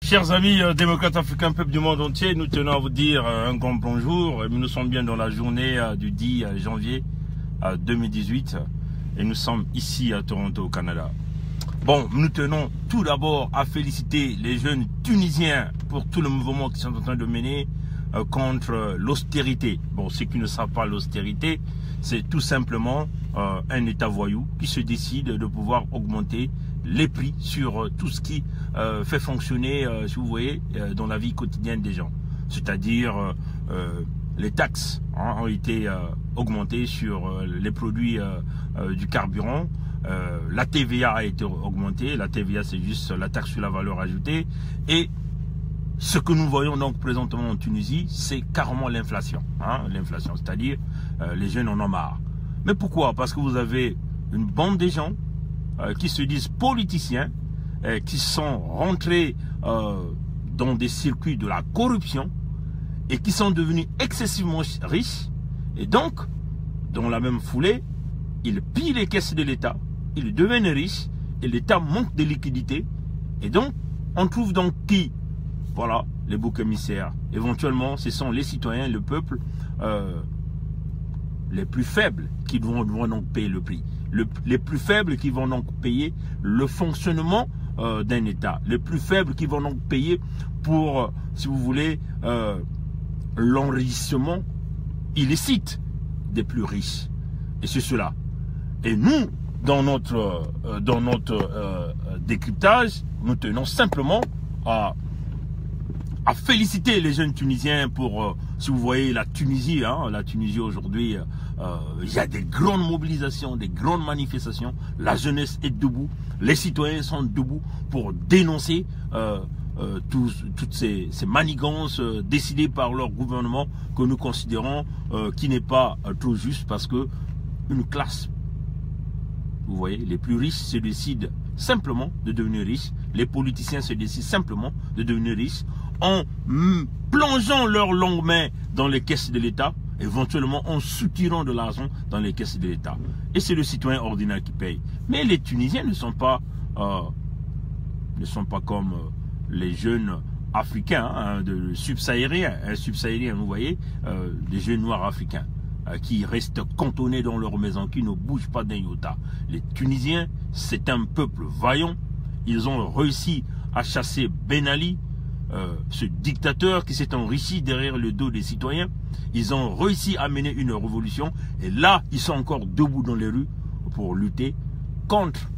Chers amis démocrates africains, peuple du monde entier, nous tenons à vous dire un grand bonjour. Nous sommes bien dans la journée du 10 janvier 2018 et nous sommes ici à Toronto, au Canada. Bon, nous tenons tout d'abord à féliciter les jeunes Tunisiens pour tout le mouvement qu'ils sont en train de mener contre l'austérité. Bon, ceux qui ne savent pas l'austérité, c'est tout simplement un État voyou qui se décide de pouvoir augmenter les prix sur tout ce qui fait fonctionner, si vous voyez, dans la vie quotidienne des gens. C'est-à-dire les taxes ont été augmentées sur les produits du carburant. La TVA a été augmentée. La TVA, c'est juste la taxe sur la valeur ajoutée. Et ce que nous voyons donc présentement en Tunisie, c'est carrément l'inflation. L'inflation, c'est-à-dire les jeunes en ont marre. Mais pourquoi? Parce que vous avez une bande de gens qui se disent politiciens, qui sont rentrés dans des circuits de la corruption et qui sont devenus excessivement riches. Et donc, dans la même foulée, ils pillent les caisses de l'État, ils deviennent riches et l'État manque de liquidités. Et donc, on trouve donc qui? Voilà, les boucs émissaires. Éventuellement, ce sont les citoyens, le peuple, les plus faibles qui vont donc payer le prix. Les plus faibles qui vont donc payer le fonctionnement d'un État. Les plus faibles qui vont donc payer pour, si vous voulez, l'enrichissement illicite des plus riches. Et c'est cela. Et nous, dans notre décryptage, nous tenons simplement à féliciter les jeunes Tunisiens pour, si vous voyez, la Tunisie. La Tunisie aujourd'hui, il y a des grandes mobilisations, des grandes manifestations. La jeunesse est debout, les citoyens sont debout pour dénoncer toutes ces manigances décidées par leur gouvernement que nous considérons qui n'est pas trop juste, parce que une classe, vous voyez, les plus riches se décident simplement de devenir riches. Les politiciens se décident simplement de devenir riches en plongeant leurs longues mains dans les caisses de l'État, éventuellement en soutirant de l'argent dans les caisses de l'État. Et c'est le citoyen ordinaire qui paye. Mais les Tunisiens ne sont pas comme les jeunes africains, subsahariens, vous voyez, des jeunes noirs africains qui restent cantonnés dans leur maison, qui ne bougent pas d'un iota. Les Tunisiens, c'est un peuple vaillant. Ils ont réussi à chasser Ben Ali, ce dictateur qui s'est enrichi derrière le dos des citoyens. Ils ont réussi à mener une révolution. Et là, ils sont encore debout dans les rues pour lutter contre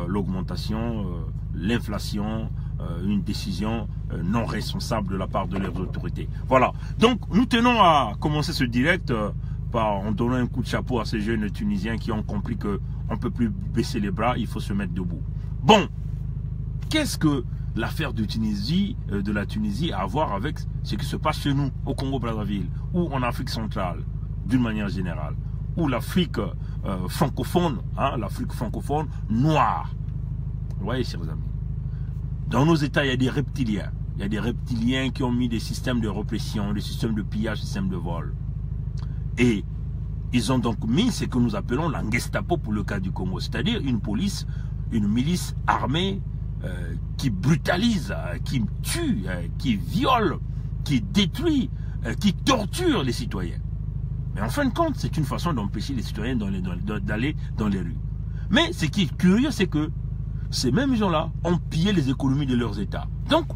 l'augmentation, l'inflation, une décision non responsable de la part de leurs autorités. Voilà. Donc, nous tenons à commencer ce direct en donnant un coup de chapeau à ces jeunes Tunisiens qui ont compris qu'on ne peut plus baisser les bras, il faut se mettre debout. Bon, qu'est-ce que l'affaire de la Tunisie a à voir avec ce qui se passe chez nous, au Congo-Brazzaville, ou en Afrique centrale, d'une manière générale, ou l'Afrique francophone, l'Afrique francophone noire? Vous voyez, chers amis, dans nos États, il y a des reptiliens. Il y a des reptiliens qui ont mis des systèmes de répression, des systèmes de pillage, des systèmes de vol. Et ils ont donc mis ce que nous appelons la Gestapo pour le cas du Congo, c'est-à-dire une police, une milice armée qui brutalise, qui tue, qui viole, qui détruit, qui torture les citoyens. Mais en fin de compte, c'est une façon d'empêcher les citoyens d'aller dans les rues. Mais ce qui est curieux, c'est que ces mêmes gens-là ont pillé les économies de leurs États. Donc,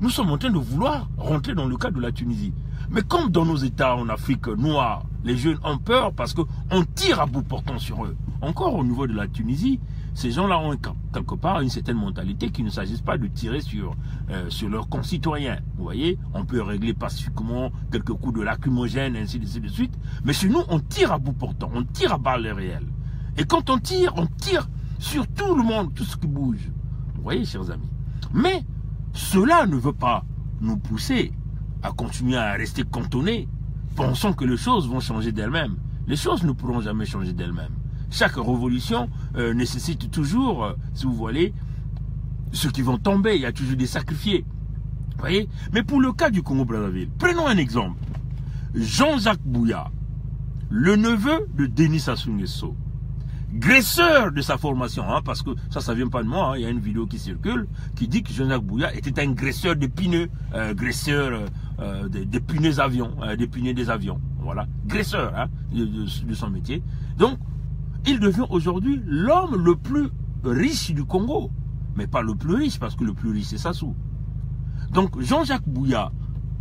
nous sommes en train de vouloir rentrer dans le cas de la Tunisie. Mais comme dans nos États en Afrique noire, les jeunes ont peur parce qu'on tire à bout portant sur eux. Encore au niveau de la Tunisie, ces gens-là ont quelque part une certaine mentalité qu'il ne s'agisse pas de tirer sur leurs concitoyens. Vous voyez, on peut régler pacifiquement quelques coups de lacrymogène, ainsi de suite. Mais chez nous, on tire à bout portant, on tire à balles réelles. Et quand on tire sur tout le monde, tout ce qui bouge. Vous voyez, chers amis. Mais cela ne veut pas nous pousser à continuer à rester cantonnés, pensant que les choses vont changer d'elles-mêmes. Les choses ne pourront jamais changer d'elles-mêmes. Chaque révolution nécessite toujours, si vous voulez, ceux qui vont tomber. Il y a toujours des sacrifiés. Vous voyez? Mais pour le cas du Congo-Brazzaville, prenons un exemple. Jean-Jacques Bouya, le neveu de Denis Sassou Nguesso, graisseur de sa formation, hein, parce que ça vient pas de moi, hein, il y a une vidéo qui circule, qui dit que Jean-Jacques Bouya était un graisseur de pneus, des pneus avions, des pneus des avions, voilà, graisseur hein, de son métier. Donc, il devient aujourd'hui l'homme le plus riche du Congo, mais pas le plus riche, parce que le plus riche c'est Sassou. Donc, Jean-Jacques Bouya,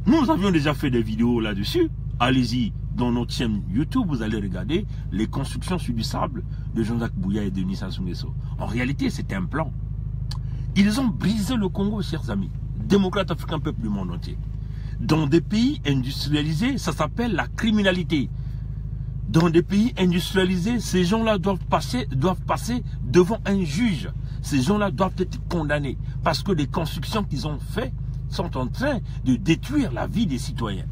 nous avions déjà fait des vidéos là-dessus, allez-y, dans notre chaîne YouTube, vous allez regarder les constructions sur du sable de Jean-Jacques Bouya et Denis Sassou Nguesso. En réalité, c'était un plan. Ils ont brisé le Congo, chers amis, démocrates africains, peuple du monde entier. Dans des pays industrialisés, ça s'appelle la criminalité. Dans des pays industrialisés, ces gens-là doivent passer devant un juge. Ces gens-là doivent être condamnés parce que les constructions qu'ils ont faites sont en train de détruire la vie des citoyens.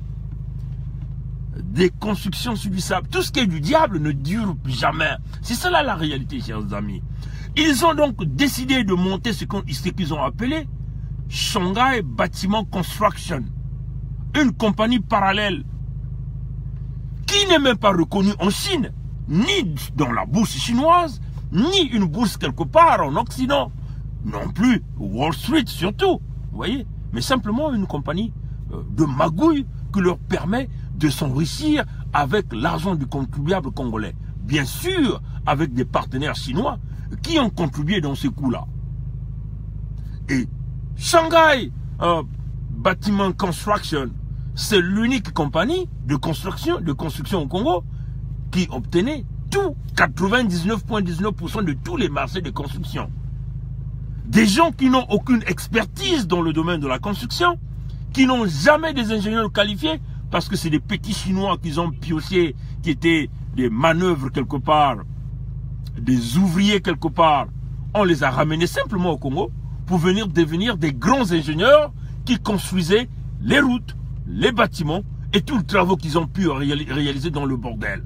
Des constructions sur du sable. Tout ce qui est du diable ne dure jamais. C'est cela la réalité, chers amis. Ils ont donc décidé de monter ce qu'ils ont appelé Shanghai Bâtiment Construction. Une compagnie parallèle qui n'est même pas reconnue en Chine, ni dans la bourse chinoise, ni une bourse quelque part en Occident, non plus Wall Street surtout, vous voyez, mais simplement une compagnie de magouille qui leur permet de s'enrichir avec l'argent du contribuable congolais. Bien sûr, avec des partenaires chinois qui ont contribué dans ce coup-là. Et Shanghai Bâtiment Construction, c'est l'unique compagnie de construction au Congo qui obtenait tout, 99,19% de tous les marchés de construction. Des gens qui n'ont aucune expertise dans le domaine de la construction, qui n'ont jamais des ingénieurs qualifiés, parce que c'est des petits Chinois qu'ils ont pioché, qui étaient des manœuvres quelque part, des ouvriers quelque part. On les a ramenés simplement au Congo pour venir devenir des grands ingénieurs qui construisaient les routes, les bâtiments et tous les travaux qu'ils ont pu réaliser dans le bordel.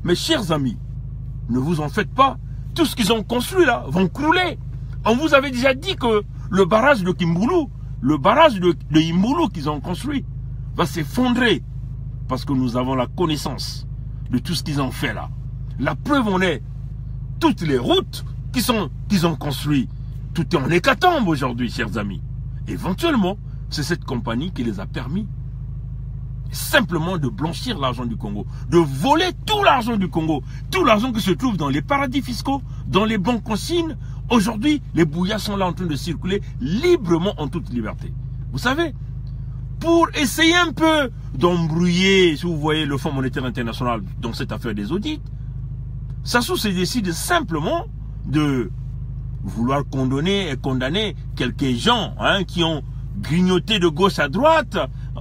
Mes chers amis, ne vous en faites pas. Tout ce qu'ils ont construit là vont crouler. On vous avait déjà dit que le barrage de Kimboulou, le barrage de Imboulou qu'ils ont construit va s'effondrer parce que nous avons la connaissance de tout ce qu'ils ont fait là. La preuve en est, toutes les routes qu'ils ont construites, tout est en hécatombe aujourd'hui, chers amis. Éventuellement, c'est cette compagnie qui les a permis simplement de blanchir l'argent du Congo, de voler tout l'argent du Congo, tout l'argent qui se trouve dans les paradis fiscaux, dans les banques consignes. Aujourd'hui, les bouillas sont là en train de circuler librement en toute liberté. Vous savez, pour essayer un peu d'embrouiller, si vous voyez, le Fonds monétaire international dans cette affaire des audits, Sassou se décide simplement de vouloir condamner quelques gens qui ont grignoté de gauche à droite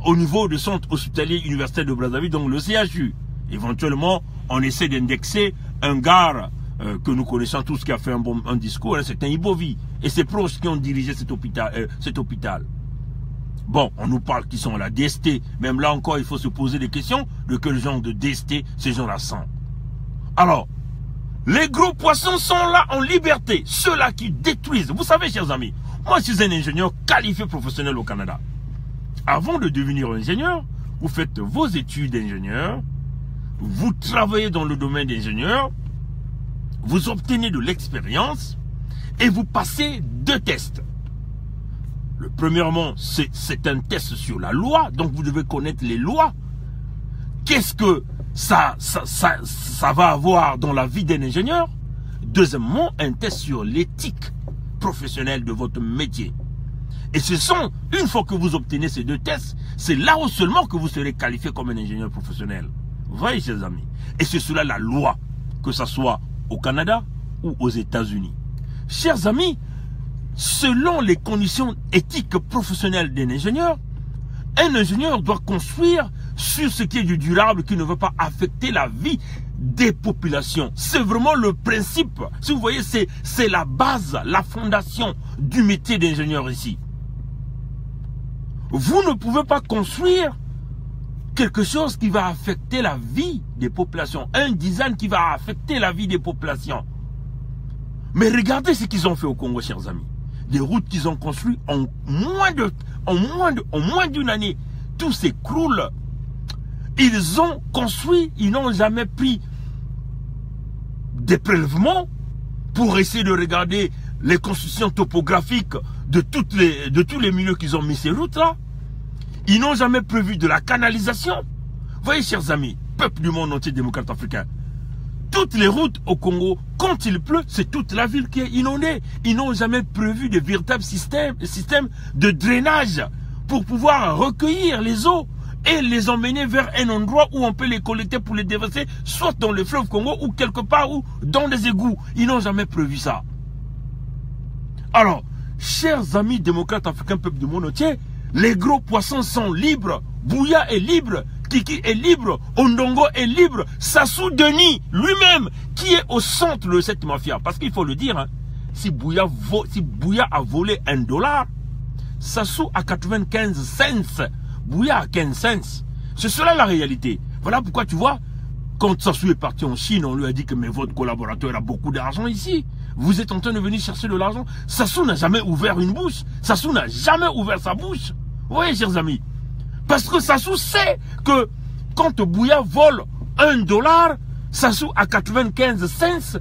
au niveau du centre hospitalier universitaire de Brazzaville, donc le CHU. Éventuellement, on essaie d'indexer un gars que nous connaissons tous qui a fait un discours, c'est un Ibovi, et ses proches qui ont dirigé cet hôpital. Bon, on nous parle qu'ils sont à la DST, même là encore il faut se poser des questions de quel genre de DST ces gens-là sont. Alors, les gros poissons sont là en liberté, ceux-là qui détruisent. Vous savez, chers amis, moi je suis un ingénieur qualifié professionnel au Canada. Avant de devenir ingénieur, vous faites vos études d'ingénieur, vous travaillez dans le domaine d'ingénieur, vous obtenez de l'expérience et vous passez 2 tests. Le premièrement, c'est un test sur la loi, donc vous devez connaître les lois. Qu'est-ce que ça va avoir dans la vie d'un ingénieur? Deuxièmement, un test sur l'éthique professionnelle de votre métier. Et ce sont, une fois que vous obtenez ces 2 tests, c'est là où seulement que vous serez qualifié comme un ingénieur professionnel. Vous voyez, chers amis? Et c'est cela la loi, que ce soit au Canada ou aux États-Unis. Chers amis, selon les conditions éthiques professionnelles d'un ingénieur, un ingénieur doit construire sur ce qui est du durable, qui ne veut pas affecter la vie des populations. C'est vraiment le principe. Si vous voyez, c'est la base, la fondation du métier d'ingénieur ici. Vous ne pouvez pas construire quelque chose qui va affecter la vie des populations. Un design qui va affecter la vie des populations. Mais regardez ce qu'ils ont fait au Congo, chers amis. Des routes qu'ils ont construites en moins d'une année. Tout s'écroule. Ils ont construit, ils n'ont jamais pris des prélèvements pour essayer de regarder les constructions topographiques de tous les milieux qu'ils ont mis ces routes-là. Ils n'ont jamais prévu de la canalisation. Vous voyez, chers amis, peuple du monde entier démocrate africain, toutes les routes au Congo, quand il pleut, c'est toute la ville qui est inondée. Ils n'ont jamais prévu de véritables systèmes de drainage pour pouvoir recueillir les eaux et les emmener vers un endroit où on peut les collecter pour les déverser, soit dans le fleuve Congo ou quelque part ou dans des égouts. Ils n'ont jamais prévu ça. Alors, chers amis démocrates africains, peuple du monde entier, les gros poissons sont libres. Bouya est libre. Kiki est libre. Ondongo est libre. Sassou Denis, lui-même, qui est au centre de cette mafia. Parce qu'il faut le dire, hein, si Bouya a volé $1, Sassou a 95 cents. Bouya a 15 cents. C'est cela la réalité. Voilà pourquoi tu vois, quand Sassou est parti en Chine, on lui a dit que mais votre collaborateur a beaucoup d'argent ici. Vous êtes en train de venir chercher de l'argent. Sassou n'a jamais ouvert une bouche. Sassou n'a jamais ouvert sa bouche. Vous voyez, chers amis. Parce que Sassou sait que quand Bouya vole $1, Sassou a 95 cents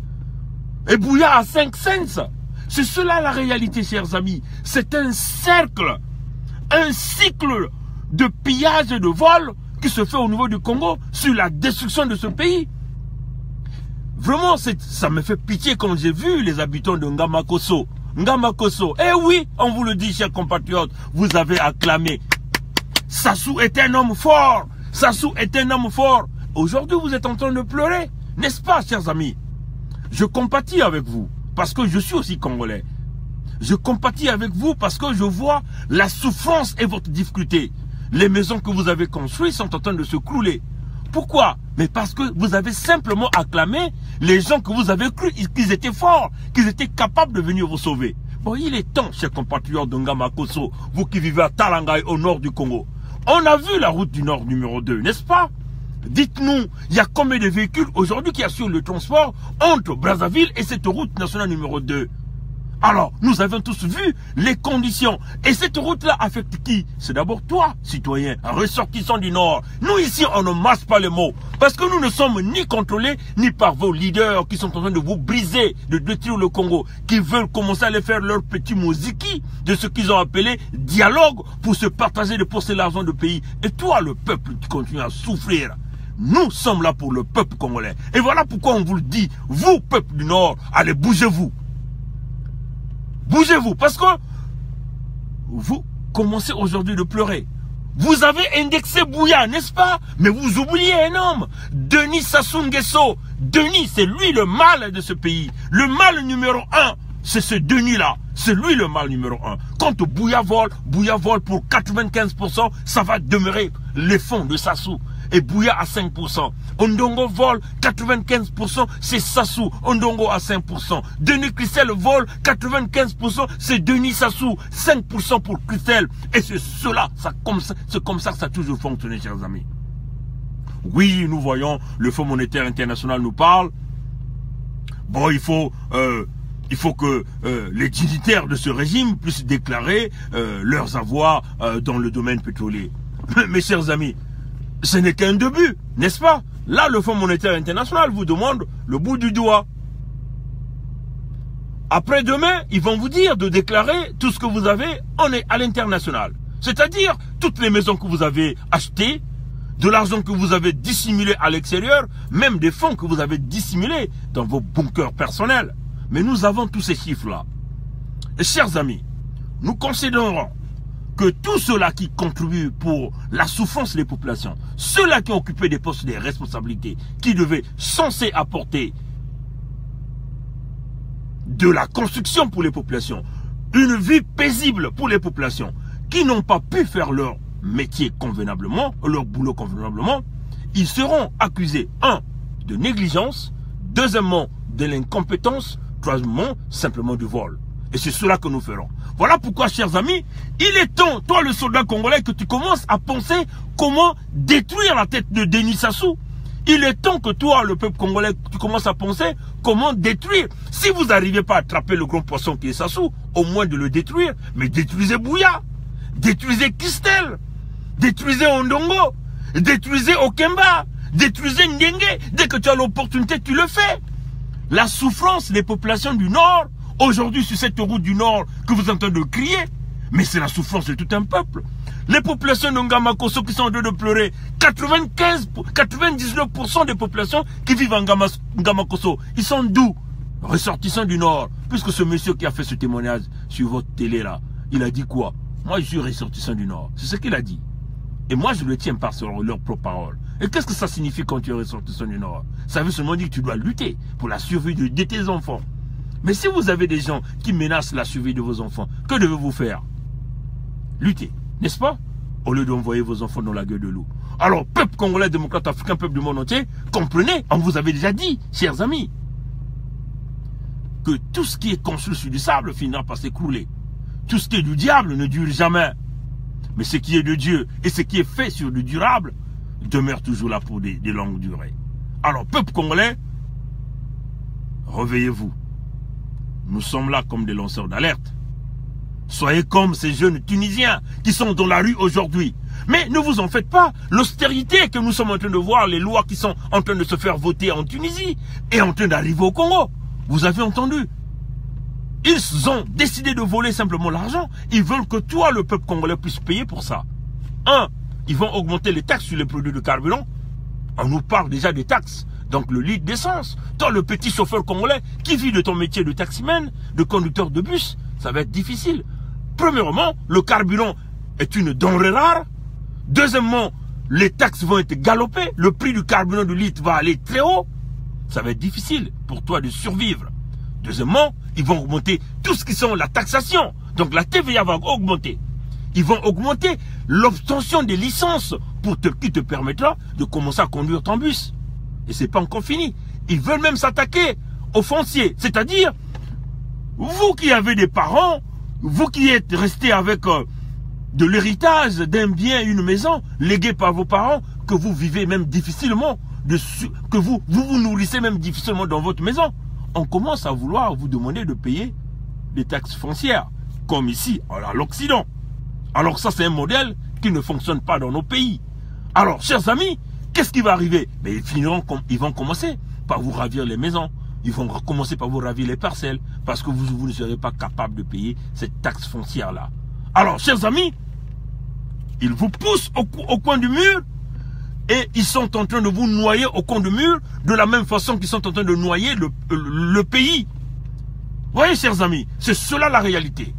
et Bouya a 5 cents. C'est cela la réalité, chers amis. C'est un cercle, un cycle de pillage et de vol qui se fait au niveau du Congo sur la destruction de ce pays. Vraiment, ça me fait pitié quand j'ai vu les habitants de Ngamakoso. Ngamakoso, eh oui, on vous le dit, chers compatriotes, vous avez acclamé. Sassou est un homme fort. Sassou est un homme fort. Aujourd'hui, vous êtes en train de pleurer. N'est-ce pas, chers amis? Je compatis avec vous, parce que je suis aussi congolais. Je compatis avec vous parce que je vois la souffrance et votre difficulté. Les maisons que vous avez construites sont en train de se crouler. Pourquoi? Mais parce que vous avez simplement acclamé les gens que vous avez cru qu'ils étaient forts, qu'ils étaient capables de venir vous sauver. Bon, il est temps, chers compatriotes de Ngamakoso, vous qui vivez à Talangaï au nord du Congo. On a vu la route du Nord numéro 2, n'est-ce pas? Dites-nous, il y a combien de véhicules aujourd'hui qui assurent le transport entre Brazzaville et cette route nationale numéro 2? Alors, nous avons tous vu les conditions. Et cette route-là affecte qui? C'est d'abord toi, citoyen, ressortissant du Nord. Nous, ici, on ne masse pas les mots. Parce que nous ne sommes ni contrôlés, ni par vos leaders qui sont en train de vous briser, de détruire le Congo, qui veulent commencer à aller faire leur petit moziki de ce qu'ils ont appelé dialogue pour se partager de poster l'argent du pays. Et toi, le peuple, tu continues à souffrir. Nous sommes là pour le peuple congolais. Et voilà pourquoi on vous le dit, vous, peuple du Nord, allez, bougez-vous. Bougez-vous, parce que vous commencez aujourd'hui de pleurer. Vous avez indexé Bouya, n'est-ce pas? Mais vous oubliez un homme, Denis Sassou Nguesso. Denis, c'est lui le mal de ce pays. Le mal numéro 1, c'est ce Denis-là. C'est lui le mal numéro 1. Quand Bouya vole pour 95%, ça va demeurer les fonds de Sassou. Et Bouya à 5%. Ondongo vole 95%, c'est Sassou. Ondongo à 5%. Denis Christel vole 95%, c'est Denis Sassou. 5% pour Christel. Et c'est cela, c'est comme ça que ça a toujours fonctionné, chers amis. Oui, nous voyons, le Fonds monétaire international nous parle. Bon, il faut que les dignitaires de ce régime puissent déclarer leurs avoirs dans le domaine pétrolier. Mes chers amis, ce n'est qu'un début, n'est-ce pas? Là, le Fonds monétaire international vous demande le bout du doigt. Après-demain, ils vont vous dire de déclarer tout ce que vous avez à l'international. C'est-à-dire toutes les maisons que vous avez achetées, de l'argent que vous avez dissimulé à l'extérieur, même des fonds que vous avez dissimulés dans vos bunkers personnels. Mais nous avons tous ces chiffres-là. Et chers amis, nous considérons que tous ceux-là qui contribuent pour la souffrance des populations, ceux-là qui ont occupé des postes de responsabilité, qui devaient censés apporter de la construction pour les populations, une vie paisible pour les populations, qui n'ont pas pu faire leur métier convenablement, leur boulot convenablement, ils seront accusés, 1, de négligence, deuxièmement, de l'incompétence, troisièmement, simplement du vol. Et c'est cela que nous ferons. Voilà pourquoi, chers amis, il est temps, toi le soldat congolais, que tu commences à penser comment détruire la tête de Denis Sassou. Il est temps que toi, le peuple congolais, tu commences à penser comment détruire. Si vous n'arrivez pas à attraper le grand poisson qui est Sassou, au moins de le détruire, mais détruisez Bouya, détruisez Christel, détruisez Ondongo, détruisez Okemba, détruisez Ndenge. Dès que tu as l'opportunité, tu le fais. La souffrance des populations du Nord, aujourd'hui sur cette route du Nord que vous êtes en train de crier, mais c'est la souffrance de tout un peuple. Les populations de Ngamakoso qui sont en train de pleurer, 99% des populations qui vivent en Ngamakoso, ils sont d'où? Ressortissants du Nord. Puisque ce monsieur qui a fait ce témoignage sur votre télé là, il a dit quoi? Moi je suis ressortissant du Nord. C'est ce qu'il a dit. Et moi je le tiens par leur propre parole. Et qu'est-ce que ça signifie quand tu es ressortissant du Nord? Ça veut seulement dire que tu dois lutter pour la survie de tes enfants. Mais si vous avez des gens qui menacent la survie de vos enfants, que devez-vous faire? Lutter, n'est-ce pas? Au lieu d'envoyer vos enfants dans la gueule de loup. Alors, peuple congolais, démocrate, africain, peuple du monde entier, comprenez, on vous avait déjà dit, chers amis, que tout ce qui est construit sur du sable finira par s'écrouler. Tout ce qui est du diable ne dure jamais. Mais ce qui est de Dieu et ce qui est fait sur du durable demeure toujours là pour des longues durées. Alors, peuple congolais, réveillez-vous. Nous sommes là comme des lanceurs d'alerte. Soyez comme ces jeunes Tunisiens qui sont dans la rue aujourd'hui. Mais ne vous en faites pas. L'austérité que nous sommes en train de voir, les lois qui sont en train de se faire voter en Tunisie, est en train d'arriver au Congo. Vous avez entendu? Ils ont décidé de voler simplement l'argent. Ils veulent que toi, le peuple congolais, puisse payer pour ça. Ils vont augmenter les taxes sur les produits de carburant. On nous parle déjà des taxes. Donc le litre d'essence. Toi, le petit chauffeur congolais qui vit de ton métier de taximan, de conducteur de bus, ça va être difficile. Premièrement, le carburant est une denrée rare. Deuxièmement, les taxes vont être galopées. Le prix du carburant du litre va aller très haut. Ça va être difficile pour toi de survivre. Deuxièmement, ils vont augmenter tout ce qui sont la taxation. Donc la TVA va augmenter. Ils vont augmenter l'obtention des licences qui te permettra de commencer à conduire ton bus. Et c'est pas encore fini. Ils veulent même s'attaquer aux fonciers. C'est-à-dire, vous qui avez des parents, vous qui êtes restés avec de l'héritage d'un bien, une maison, léguée par vos parents, que vous vivez même difficilement, que vous nourrissez même difficilement dans votre maison, on commence à vouloir vous demander de payer des taxes foncières, comme ici, à l'Occident. Alors ça, c'est un modèle qui ne fonctionne pas dans nos pays. Alors, chers amis, qu'est-ce qui va arriver? Mais ils vont commencer par vous ravir les maisons. Ils vont commencer par vous ravir les parcelles, parce que vous ne serez pas capable de payer cette taxe foncière-là. Alors, chers amis, ils vous poussent au coin du mur, et ils sont en train de vous noyer au coin du mur, de la même façon qu'ils sont en train de noyer le pays. Voyez, chers amis, c'est cela la réalité.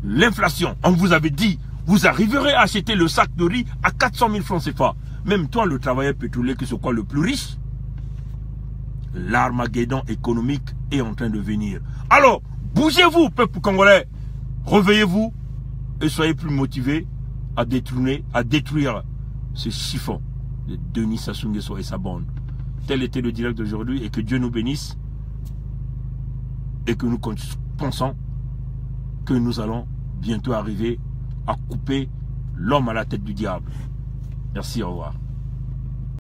L'inflation, on vous avait dit, vous arriverez à acheter le sac de riz à 400 000 francs CFA. Même toi, le travailleur pétrolier, qui est quoi le plus riche, l'armageddon économique est en train de venir. Alors, bougez-vous, peuple congolais. Réveillez-vous et soyez plus motivés à détruire ce chiffon de Denis Sassou Nguesso et sa bande. Tel était le direct d'aujourd'hui, et que Dieu nous bénisse et que nous pensons que nous allons bientôt arriver à couper l'homme à la tête du diable. Merci, au revoir.